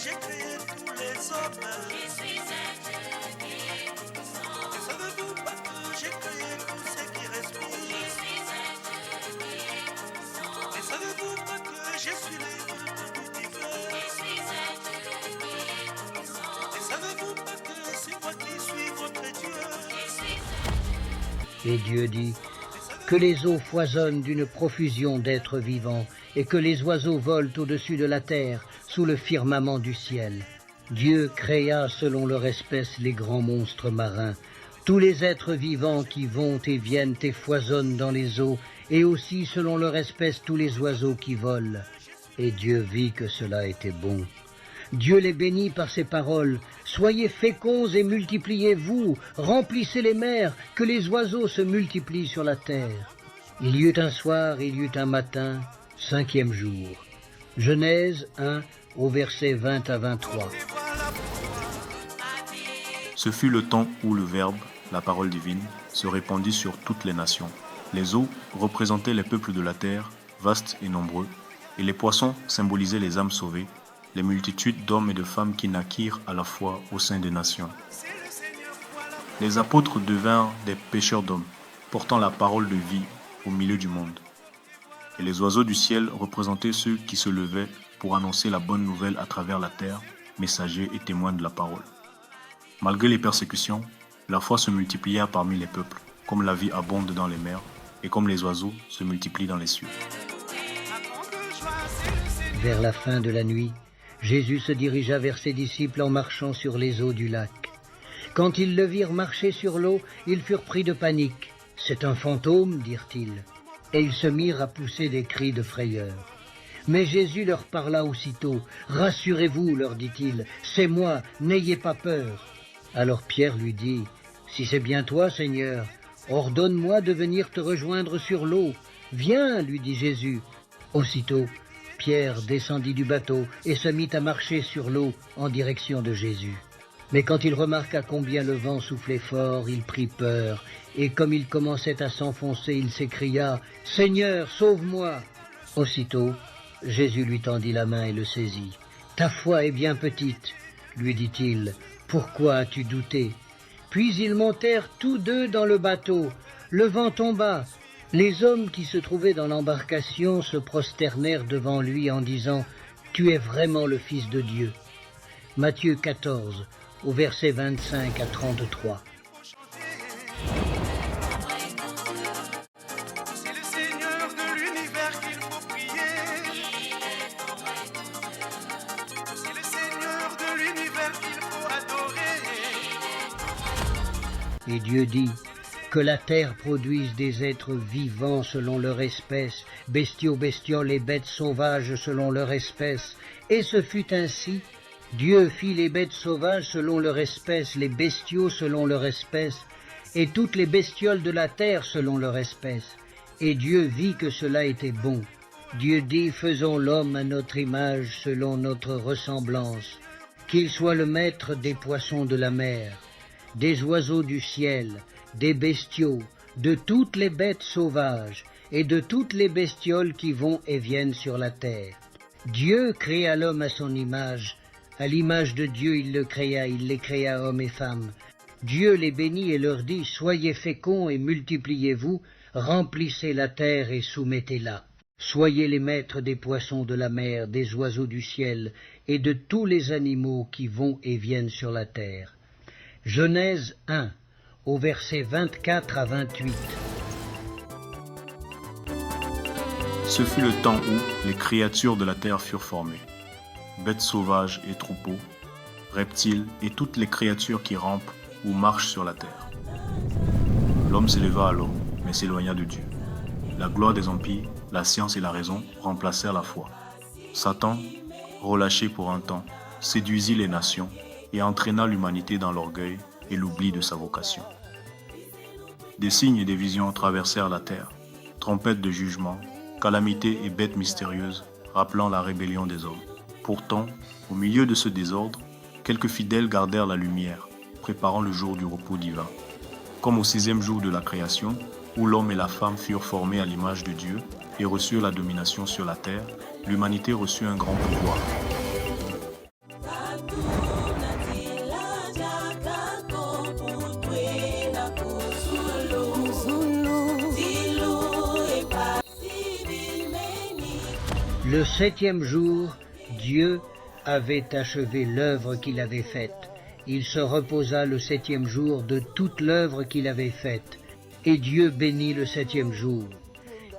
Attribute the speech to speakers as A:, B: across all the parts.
A: J'ai créé tous les hommes. Je suis un Dieu qui vous sent. Et savez-vous pas que j'ai créé tous ceux qui respirent? Je suis un Dieu qui vous sent. Et savez-vous pas que je suis l'aîné de l'univers? Je suis un Dieu qui vous sent. Et savez-vous pas que c'est moi qui suis votre Dieu? Je suis un Dieu.
B: Et Dieu dit, que les eaux foisonnent d'une profusion d'êtres vivants, et que les oiseaux volent au-dessus de la terre, sous le firmament du ciel. Dieu créa selon leur espèce les grands monstres marins, tous les êtres vivants qui vont et viennent et foisonnent dans les eaux, et aussi selon leur espèce tous les oiseaux qui volent. Et Dieu vit que cela était bon. Dieu les bénit par ces paroles. Soyez féconds et multipliez-vous, remplissez les mers, que les oiseaux se multiplient sur la terre. Il y eut un soir, il y eut un matin, 5e jour. Genèse 1, au verset 20 à 23.
C: Ce fut le temps où le Verbe, la parole divine, se répandit sur toutes les nations. Les eaux représentaient les peuples de la terre, vastes et nombreux, et les poissons symbolisaient les âmes sauvées, les multitudes d'hommes et de femmes qui naquirent à la fois au sein des nations. Les apôtres devinrent des pêcheurs d'hommes, portant la parole de vie au milieu du monde. Et les oiseaux du ciel représentaient ceux qui se levaient pour annoncer la bonne nouvelle à travers la terre, messagers et témoins de la parole. Malgré les persécutions, la foi se multiplia parmi les peuples, comme la vie abonde dans les mers, et comme les oiseaux se multiplient dans les cieux.
B: Vers la fin de la nuit, Jésus se dirigea vers ses disciples en marchant sur les eaux du lac. Quand ils le virent marcher sur l'eau, ils furent pris de panique. « C'est un fantôme » dirent-ils. Et ils se mirent à pousser des cris de frayeur. Mais Jésus leur parla aussitôt. « Rassurez-vous, leur dit-il, c'est moi, n'ayez pas peur. » Alors Pierre lui dit, « Si c'est bien toi, Seigneur, ordonne-moi de venir te rejoindre sur l'eau. »« Viens, lui dit Jésus. » Aussitôt, Pierre descendit du bateau et se mit à marcher sur l'eau en direction de Jésus. Mais quand il remarqua combien le vent soufflait fort, il prit peur, et comme il commençait à s'enfoncer, il s'écria « Seigneur, sauve-moi » Aussitôt, Jésus lui tendit la main et le saisit. « Ta foi est bien petite, lui dit-il, pourquoi as-tu douté ?» Puis ils montèrent tous deux dans le bateau. Le vent tomba. Les hommes qui se trouvaient dans l'embarcation se prosternèrent devant lui en disant « Tu es vraiment le Fils de Dieu ». Matthieu 14, au verset 25 à 33.
A: C'est le Seigneur de l'univers qu'il faut prier. C'est le Seigneur de l'univers qu'il faut adorer.
B: Et Dieu dit « Que la terre produise des êtres vivants selon leur espèce, bestiaux, bestioles et bêtes sauvages selon leur espèce. » Et ce fut ainsi. Dieu fit les bêtes sauvages selon leur espèce, les bestiaux selon leur espèce, et toutes les bestioles de la terre selon leur espèce. Et Dieu vit que cela était bon. Dieu dit, faisons l'homme à notre image selon notre ressemblance, qu'il soit le maître des poissons de la mer, des oiseaux du ciel, des bestiaux, de toutes les bêtes sauvages, et de toutes les bestioles qui vont et viennent sur la terre. Dieu créa l'homme à son image. À l'image de Dieu, il le créa, il les créa hommes et femmes. Dieu les bénit et leur dit, « Soyez féconds et multipliez-vous, remplissez la terre et soumettez-la. Soyez les maîtres des poissons de la mer, des oiseaux du ciel, et de tous les animaux qui vont et viennent sur la terre. » Genèse 1, au verset 24 à 28.
C: Ce fut le temps où les créatures de la terre furent formées. Bêtes sauvages et troupeaux, reptiles et toutes les créatures qui rampent ou marchent sur la terre. L'homme s'éleva alors, mais s'éloigna de Dieu. La gloire des empires, la science et la raison remplacèrent la foi. Satan, relâché pour un temps, séduisit les nations et entraîna l'humanité dans l'orgueil et l'oubli de sa vocation. Des signes et des visions traversèrent la terre, trompettes de jugement, calamités et bêtes mystérieuses, rappelant la rébellion des hommes. Pourtant, au milieu de ce désordre, quelques fidèles gardèrent la lumière, préparant le jour du repos divin. Comme au 6e jour de la création, où l'homme et la femme furent formés à l'image de Dieu et reçurent la domination sur la terre, l'humanité reçut un grand pouvoir.
B: Le septième jour, Dieu avait achevé l'œuvre qu'il avait faite. Il se reposa le septième jour de toute l'œuvre qu'il avait faite. Et Dieu bénit le septième jour.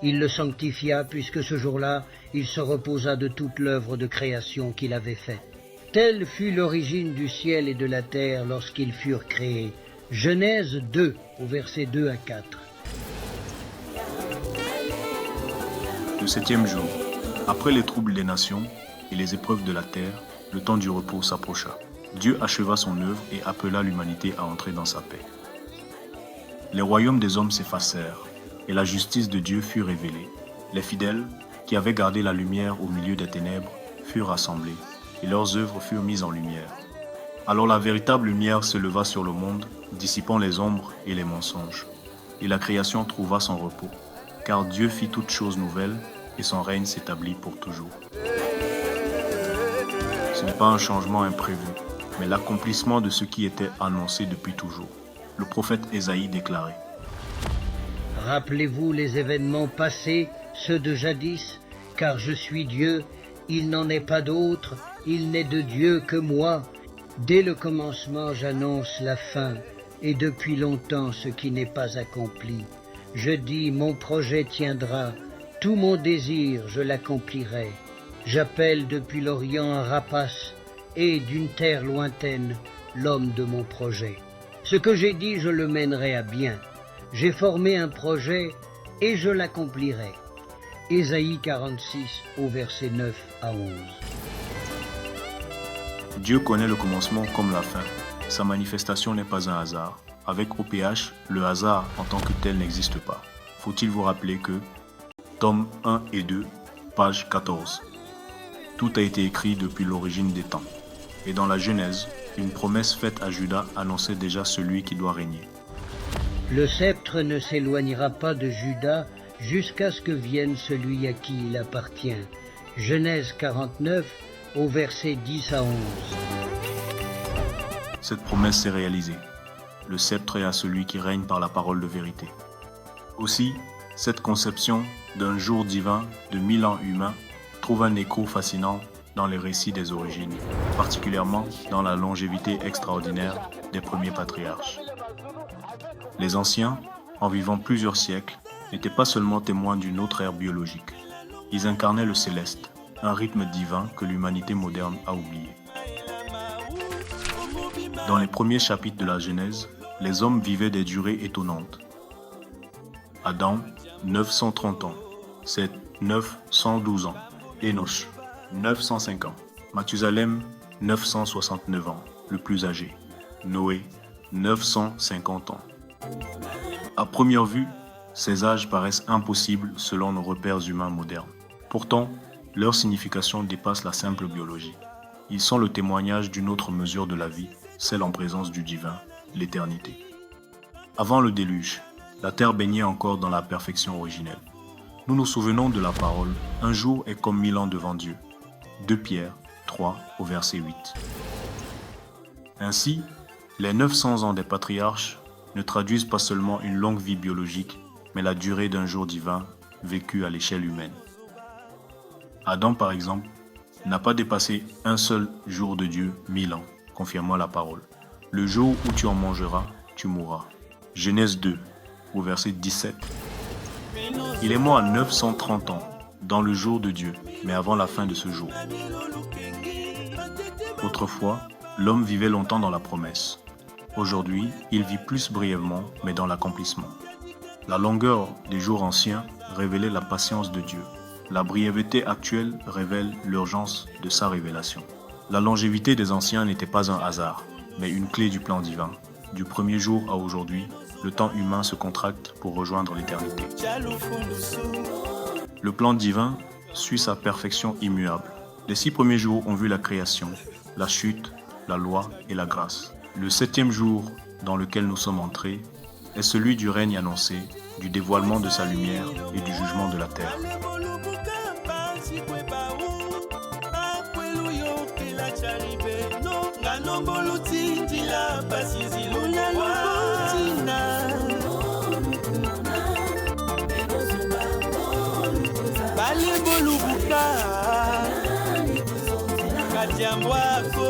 B: Il le sanctifia puisque ce jour-là, il se reposa de toute l'œuvre de création qu'il avait faite. Telle fut l'origine du ciel et de la terre lorsqu'ils furent créés. Genèse 2, au verset 2 à 4.
C: Le septième jour, après les troubles des nations et les épreuves de la terre, le temps du repos s'approcha. Dieu acheva son œuvre et appela l'humanité à entrer dans sa paix. Les royaumes des hommes s'effacèrent et la justice de Dieu fut révélée. Les fidèles, qui avaient gardé la lumière au milieu des ténèbres, furent rassemblés et leurs œuvres furent mises en lumière. Alors la véritable lumière se leva sur le monde, dissipant les ombres et les mensonges. Et la création trouva son repos, car Dieu fit toutes choses nouvelles et son règne s'établit pour toujours. Ce n'est pas un changement imprévu, mais l'accomplissement de ce qui était annoncé depuis toujours. Le prophète Ésaïe déclarait:
B: Rappelez-vous les événements passés, ceux de jadis, car je suis Dieu, il n'en est pas d'autre, il n'est de Dieu que moi. Dès le commencement, j'annonce la fin, et depuis longtemps ce qui n'est pas accompli. Je dis, mon projet tiendra, tout mon désir, je l'accomplirai. J'appelle depuis l'Orient un rapace, et d'une terre lointaine, l'homme de mon projet. Ce que j'ai dit, je le mènerai à bien. J'ai formé un projet, et je l'accomplirai. Ésaïe 46, au verset 9 à 11.
C: Dieu connaît le commencement comme la fin. Sa manifestation n'est pas un hasard. Avec OPH, le hasard en tant que tel n'existe pas. Faut-il vous rappeler que, tome 1 et 2, page 14. Tout a été écrit depuis l'origine des temps. Et dans la Genèse, une promesse faite à Juda annonçait déjà celui qui doit régner.
B: Le sceptre ne s'éloignera pas de Juda jusqu'à ce que vienne celui à qui il appartient. Genèse 49, au verset 10 à 11.
C: Cette promesse s'est réalisée. Le sceptre est à celui qui règne par la parole de vérité. Aussi, cette conception d'un jour divin de 1000 ans humains trouve un écho fascinant dans les récits des origines, particulièrement dans la longévité extraordinaire des premiers patriarches. Les anciens, en vivant plusieurs siècles, n'étaient pas seulement témoins d'une autre ère biologique. Ils incarnaient le céleste, un rythme divin que l'humanité moderne a oublié. Dans les premiers chapitres de la Genèse, les hommes vivaient des durées étonnantes. Adam, 930 ans. Seth, 912 ans. Enoch, 905 ans. Mathusalem, 969 ans, le plus âgé. Noé, 950 ans. À première vue, ces âges paraissent impossibles selon nos repères humains modernes. Pourtant, leur signification dépasse la simple biologie. Ils sont le témoignage d'une autre mesure de la vie, celle en présence du divin, l'éternité. Avant le déluge, la terre baignait encore dans la perfection originelle. Nous nous souvenons de la parole « Un jour est comme 1000 ans devant Dieu ». 2 Pierre 3 au verset 8. Ainsi, les 900 ans des patriarches ne traduisent pas seulement une longue vie biologique, mais la durée d'un jour divin vécu à l'échelle humaine. Adam, par exemple, n'a pas dépassé un seul jour de Dieu 1000 ans, confirmant la parole. Le jour où tu en mangeras, tu mourras. Genèse 2, au verset 17. Il est mort à 930 ans, dans le jour de Dieu, mais avant la fin de ce jour. Autrefois, l'homme vivait longtemps dans la promesse. Aujourd'hui, il vit plus brièvement, mais dans l'accomplissement. La longueur des jours anciens révélait la patience de Dieu. La brièveté actuelle révèle l'urgence de sa révélation. La longévité des anciens n'était pas un hasard, mais une clé du plan divin. Du premier jour à aujourd'hui, le temps humain se contracte pour rejoindre l'éternité. Le plan divin suit sa perfection immuable. Les 6 premiers jours ont vu la création, la chute, la loi et la grâce. Le 7e jour dans lequel nous sommes entrés est celui du règne annoncé, du dévoilement de sa lumière et du jugement de la terre.
A: Kalimbo lubuka Kadiambwako